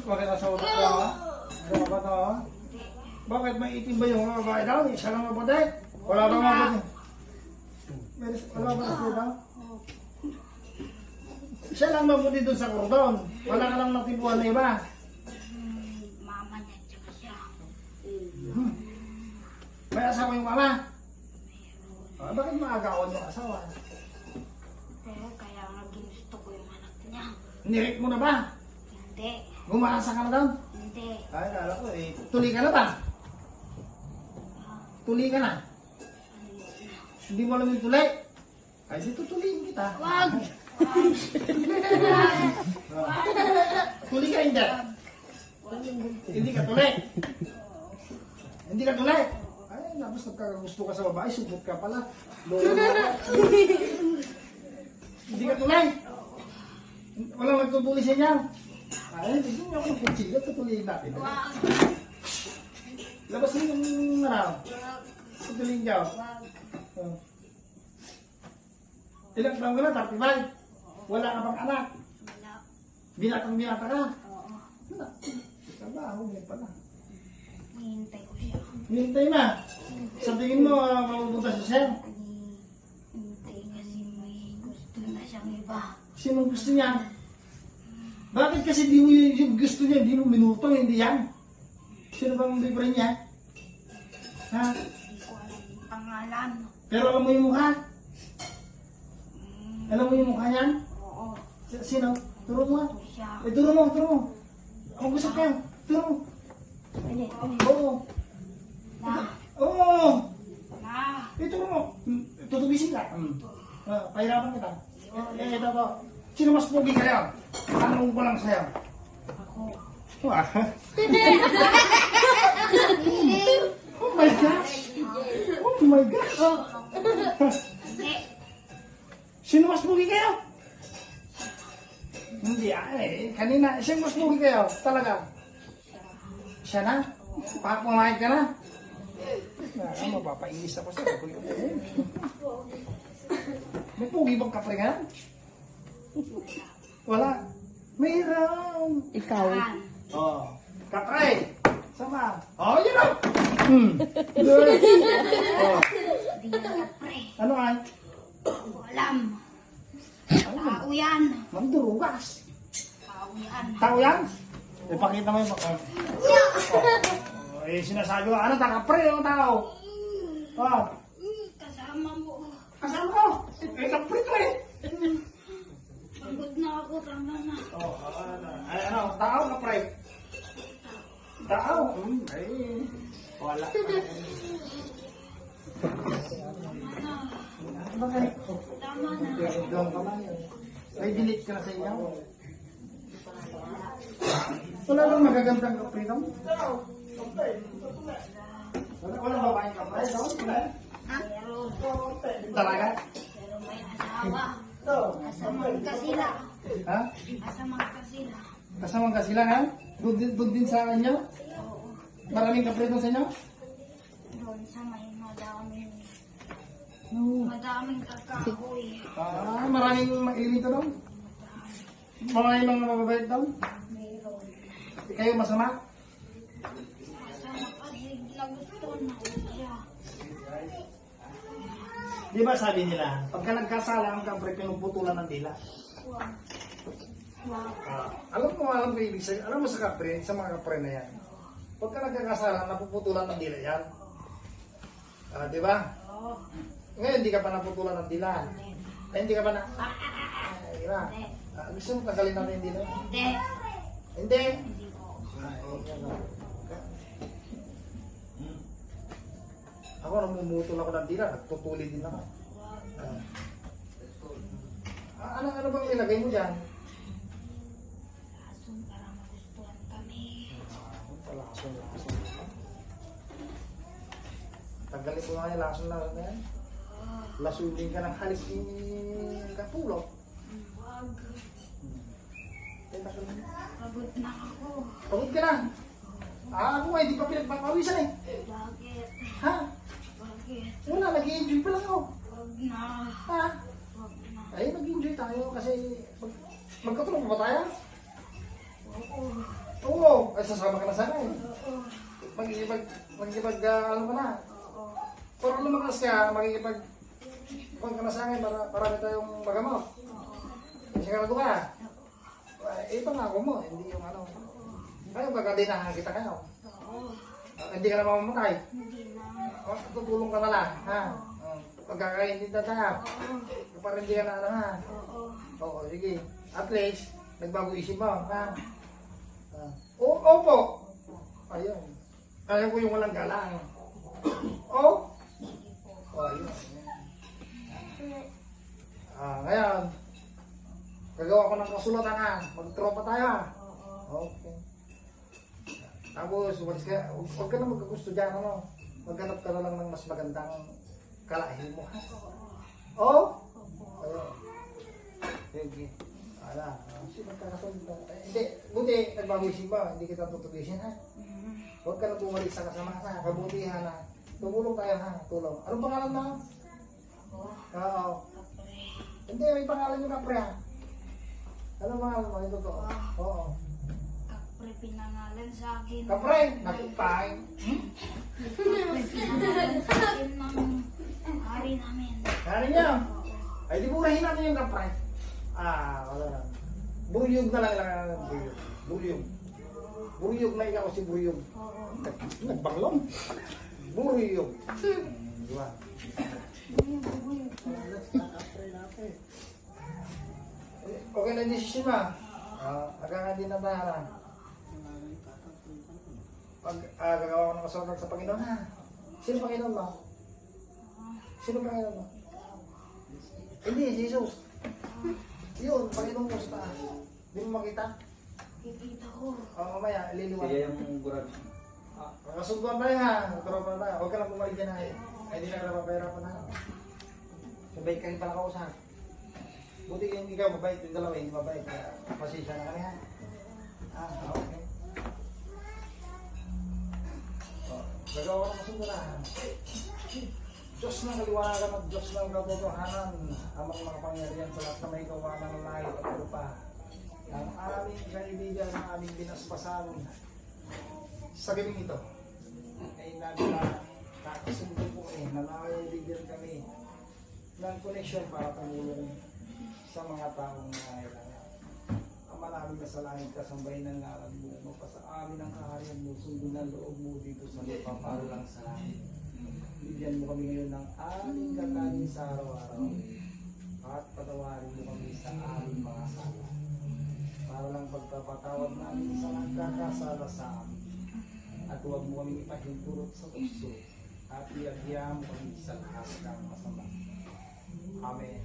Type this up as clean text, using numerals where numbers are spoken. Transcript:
Bakit nasa utak ka? Ano ba ito? Bakit may itim ba yung mga babae daw? Isa lang mabuti? Wala bang mabuti? Wala ba nasa daw? Siya lang mabuti doon sa kordon. Wala ka lang natipuan na iba. Mama niya, tsaka siya. May asawa yung mama? Bakit maagawan yung asawa? Pero kaya nga ginusto ko yung anak niya. Nirip mo na ba? Hindi. Gumasa ka na doon? Hindi. Ay, kala ko eh. Tuli ka na ba? Tuli ka na? Hindi mo alam yung tuli? Ay, dito tuliin kita. Wag! Tuli ka hindi? Hindi ka tuli? Hindi ka tuli? Ay, labas nagkakagusto ka sa babae, subot ka pala. Hindi ka tuli? Walang nagtutuli sa inyo? Ay, hindi nyo ako ng kutsilyo, tutuliin natin. Labas mo yung tutuliin nyo. Ilang taon ka na? 35? Wala ka bang anak? Wala. Binata ka? Oo. Wala. Trabaho mo pala. Hihintay ko siya. Hintay na. Sa tingin mo, mapupunta si Sir? Hintay kasi may gusto na siyang iba. Sinong gusto niya? Bakit kasi di mo yung gusto niya, di mo minutong, hindi yan? Sino bang boyfriend niya? Ha? Hindi ko alam yung pangalan. Pero alam mo yung mukha? Alam mo yung mukha niyan? Oo. Sino? Turo mo nga. Ito siya. Eh, turo mo, turo mo. Ako gusto kayo. Turo mo. Oo. Na. Oo. Na. Eh, turo mo. Tutubisin ka. Pahirapan kita. Ito po. Sino mas pogi kayo? Tanong ko lang sa'yo. Ako. Wah. Oh my gosh. Oh my gosh. Hindi. Sino mas pogi kayo? Hindi kanina, sino mas pogi kayo? Talaga. Siya na? Pumayag ka na? Mapapainis ako sa'yo. May pogi bang kapre nga? Wala. Mayroon. Ikaw. Oh. Kapre. Sama. Oh, yun o. Good. Oh. Hindi na pre. Ano ay? Hindi ko alam. Tao yan. Magdurugas. Tao yan. Tao yan? Ipakita mo yung mukha. Sinasabi ko, ano ta, kapre o tao? Oh. Kasama mo. Kasama ko. Kapre ko eh. Pagod na ako. Tama na. Oh, ano, tao kapre? Tao? Ay, wala. Bakit? Tama na. Doon ka man. May delete ka na sa inyo? Wala bang magagandang kapre doon? Walang babaeng kapre doon? Wala? Pero Talaga? may asawa. Asamang ka sila. Ha? Asamang ka sila. Kasamang ka sila ha? Doon din sa inyo? Oo. Maraming kapre doon sa inyo? Doon sa may madaming No. madaming kakahoy. Maraming mailito doon? Maraming mga mababait doon? Mayroon. Kayo masama? Kasama kasi nagusto na siya. Di ba sabi nila, pagka nagkasala ang kapre, pinuputulan ng dila. Wag. Wag. Alam ko ibig sabihin, alam mo sa kapre, sa mga kapre na yan, pagka nagkakasala, napuputulan ng dila yan. Di ba? Oo. Ngayon, hindi ka pa naputulan ng dila. Ay, hindi ka pa na... Di ba? Hindi. Gusto mo tagalin natin yung dila? Hindi. Hindi. Hindi ko. Ako, namumutol ako ng dila, nagtutuli din ako. Wag. Ano bang ilagay mo dyan? Lason para magustuhan kami. Lason. Tagalin ko nga yung lason na yan. Lasunin ka ng halis ni Katulog. Wag. Tagalin. Pagod na ako. Pagod ka na. Ako nga, hindi pa pinagpapawisan eh. Bakit? Ha? Bakit? Wala, nag-i-enjoy pa lang ako. Wag na. Ha? Wag na. Ay, mag-enjoy tayo kasi magkatulog pa ba tayo? Oo. Oo, ay sasama ka na sana eh. Oo. Ano ka na. Oo. Para lumakas ka, kung ka na sa akin, para parami tayong magamot. Sigurado ka. Ito nga ako mo, hindi yung ano. Ayaw pagkadinahan kita kayo. Oo. Hindi ka na mamamatay. Hindi na. Tutulong ka na lang, ha? Pagkakaintindi na tayo. Oo. Para hindi ka na ano, ha? Oo. Oo, sige. At least, nagbago isip mo, ha? Opo. Ayun. Ayaw ko yung walang galang. Oh? Ayun. Ngayon, gagawa ko ng kasulatan, ha? Magtropa tayo, ha? Oo. Okay. Tapos, huwag ka na magkagusto dyan, ano? Maghanap ka na lang ng mas magandang kalahi mo, ha? Oh? Ayun. Sige. Ala. Sino magkakasunod? Hindi. Buti, nagbawising ba? Hindi kita tutugisin, ha? Huwag ka na bumalik sa kasama, ha? Kabutihan, ha? Tumulong tayo, ha? Tulong. Anong pangalan mo? Oo. Hindi, may pangalan yung kapre, ha? Anong pangalan mo? Ito to. Oo. Kapre pinangalan sa akin. Kapre, nakipay. Kapre pinangalan sa akin ng hari namin. Kaya niya. Ay, di murahin natin yung kapre. Wala na. Buryog na lang. Buryog. Buryog na ikaw si Buryog. Oo. Nagbanglong. Buryog. Diba? Okay na yung desisyon mo. Agad din na tayo na. Pag gagawa ko ng kasunod sa Panginoon, ha? Sino Panginoon mo? Sino Panginoon mo? Hindi, Jesus. Yun, Panginoon mo sa taas. Hindi mo makita? Kikita ko. Mamaya, ililiwan. Siya yung gurag. Kasunduan tayo, ha? Tropa na tayo. Huwag ka lang bumalik dyan, ha? Ay, di na ka napapahirap pa na. Mabait ka rin pala ka usahan. Buti yung ikaw, mabait yung dalawa, hindi mabait. Kaya pasensya na kami, ha? Okay. Gagawa ko ng kasunduan, ha? Diyos ng kaliwagan at Diyos ng katotohanan, amang mga pangyarihan sa lahat na may gawa ng langit at lupa. Ang aming kaibigan, ang aming binaspasan sa gabing ito ay nakasundo po na nakaibigan kami ng connection para tumulong sa mga taong nangailangan. Ama namin kasalangit, kasambahin ng ngalan mo, mapasa amin ang kaharian mo, sundin ang loob mo dito sa lupa para lang sa langit. Bigyan mo kami ngayon ng aming kakanin sa araw-araw at patawarin mo kami sa aming mga sala para lang pagpapatawad namin sa nagkakasala sa amin at huwag mo kami ipahintulot sa tukso at iagya mo kami sa lahat ng masama. Amen.